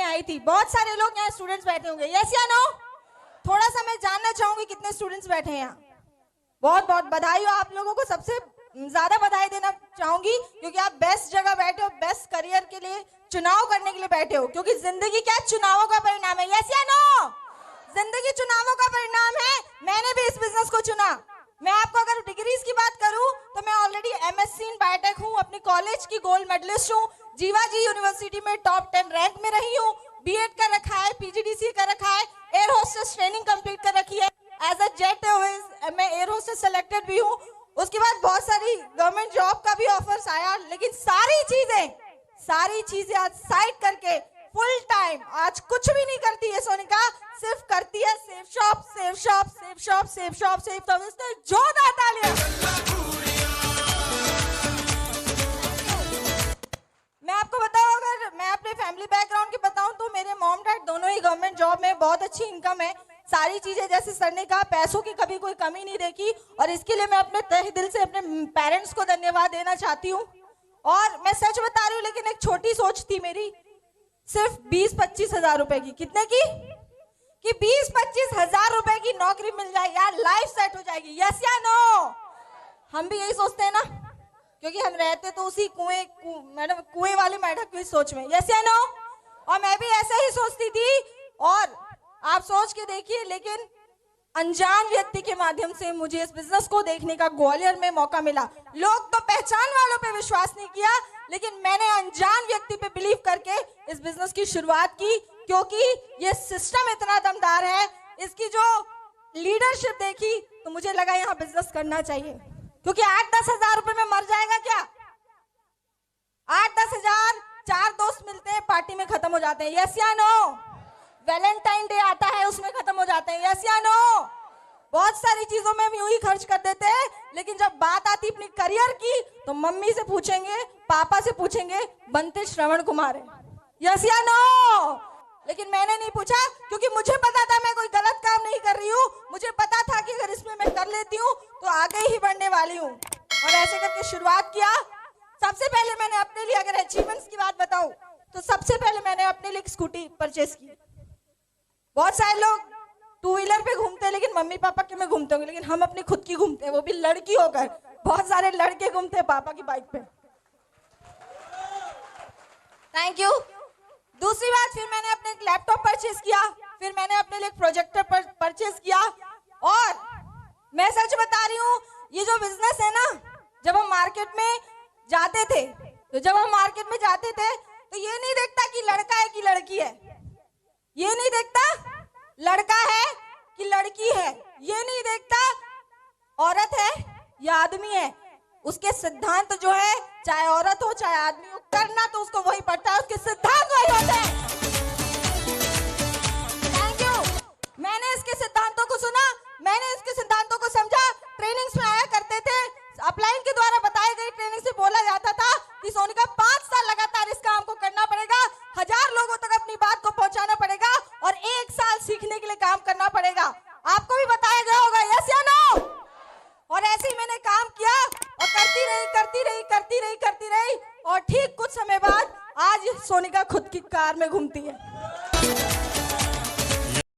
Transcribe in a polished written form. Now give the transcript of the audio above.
आई थी। बहुत सारे लोग यहाँ स्टूडेंट्स बैठे होंगे, यस या नो? थोड़ा सा मैं जानना चाहूंगी कितने स्टूडेंट्स बैठे हैं यहाँ। बहुत बहुत बधाई हो आप लोगों को, सबसे ज्यादा बधाई देना चाहूंगी क्योंकि आप बेस्ट जगह बैठे हो, बेस्ट करियर के लिए चुनाव करने के लिए बैठे हो। क्योंकि जिंदगी क्या चुनावों का परिणाम है, यस या नो? जिंदगी चुनावों का परिणाम है। मैंने भी इस बिजनेस को चुना। मैं आपको अगर डिग्रीज की बात करूं तो मैं ऑलरेडी एमएससी इन बायोटेक हूं, अपनी कॉलेज की गोल्ड मेडलिस्ट हूं, जीवाजी यूनिवर्सिटी में टॉप 10 रैंक में रही हूं, बीएड कर रखा है, पीजीडीसी कर रखा है, एयर होस्टेस ट्रेनिंग कंप्लीट कर रखी है, एज अ जेट मैं एयर होस्टेस सेलेक्टेड भी हूं। उसके बाद बहुत सारी गवर्नमेंट जॉब का भी ऑफर्स आया, लेकिन सारी चीजें आज साइड करके फुल टाइम आज कुछ भी नहीं करती है सोनिका, सिर्फ करती है safe shop, safe shop, safe shop, safe shop, safe shop. जोरदार तालियां। मैं आपको बताऊं, अगर मैं अपने फैमिली बैकग्राउंड की बताऊं तो मेरे मॉम डैड दोनों ही गवर्नमेंट जॉब में, बहुत अच्छी इनकम है, सारी चीजें जैसे सर ने कहा पैसों की कभी कोई कमी नहीं देखी, और इसके लिए मैं अपने तहे दिल से अपने पेरेंट्स को धन्यवाद देना चाहती हूँ। और मैं सच बता रही हूँ, लेकिन एक छोटी सोच थी मेरी, सिर्फ 20-25 हजार रुपए की, कितने की? कि 20-25 हजार रुपए की नौकरी मिल जाए यार, लाइफ सेट हो जाएगी, यस या नो? हम भी यही सोचते हैं ना, क्योंकि हम रहते तो उसी कुएं वाली मैडम की सोच में, यस या नो? और मैं भी ऐसे ही सोचती थी, और आप सोच के देखिए, लेकिन अनजान व्यक्ति के माध्यम से मुझे इस बिजनेस को देखने का ग्वालियर में मौका मिला। लोग तो पहचान वालों पे विश्वास नहीं किया, लेकिन मैंने अनजान व्यक्ति पे बिलीव करके इस बिजनेस की शुरुआत की, क्योंकि ये सिस्टम इतना दमदार है, इसकी जो लीडरशिप देखी तो मुझे लगा यहाँ बिजनेस करना चाहिए। क्योंकि 8-10 हजार रुपए में मर जाएगा क्या? 8-10 हजार 4 दोस्त मिलते हैं, पार्टी में खत्म हो जाते हैं, यस या नो? वैलेंटाइन डे आता है, उसमें खत्म हो जाते हैं, यस या नो? बहुत सारी चीजों में हम यूं ही खर्च कर देते हैं, लेकिन जब बात आती अपनी करियर की तो मम्मी से पूछेंगे, पापा से पूछेंगे, बनते श्रवण कुमार है, यस या नो? लेकिन मैंने नहीं पूछा, क्योंकि मुझे पता था मैं कोई गलत काम नहीं कर रही हूँ, मुझे पता था कि अगर इसमें मैं कर लेती हूँ तो आगे ही बढ़ने वाली हूँ, और ऐसे करके शुरुआत किया। सबसे पहले मैंने अपने लिए, अगर अचीवमेंट्स की बात बताऊं तो सबसे पहले मैंने अपने लिए एक स्कूटी परचेस की। बहुत सारे लोग 2 व्हीलर पे घूमते हैं, लेकिन मम्मी पापा के में घूमते होंगे, लेकिन हम अपनी खुद की घूमते हैं, वो भी लड़की होकर। बहुत सारे लड़के घूमते हैं पापा की बाइक पे। Thank you. दूसरी बात, फिर मैंने अपने एक लैपटॉप परचेज किया, फिर मैंने अपने लिए एक प्रोजेक्टर परचेज किया। और मैं सच बता रही हूँ, ये जो बिजनेस है ना, जब हम मार्केट में जाते थे तो ये नहीं देखता कि लड़का है कि लड़की है, ये नहीं देखता लड़का है कि लड़की है, ये नहीं देखता औरत है या आदमी है। उसके सिद्धांत जो है, चाहे औरत हो चाहे आदमी हो, करना तो उसको वही पड़ता है, उसके सिद्धांत वही होते हैं। Thank you. मैंने इसके सिद्धांतों को सुना, मैंने इसके सिद्धांतों को समझा। ट्रेनिंग्स में आया करते थे, अपलाइन के द्वारा बताई गई ट्रेनिंग से बोला जाता था कि सोनिका 5 साल लगातार इस काम को करना पड़ेगा, 1000 लोगों तक अपनी बात को पहुंचाना पड़ेगा, और 1 साल सीखने के लिए काम करना पड़ेगा। आपको भी बताया गया होगा, यस या नो? और ऐसे ही मैंने काम किया और करती रही, और ठीक कुछ समय बाद आज सोनिका खुद की कार में घूमती है।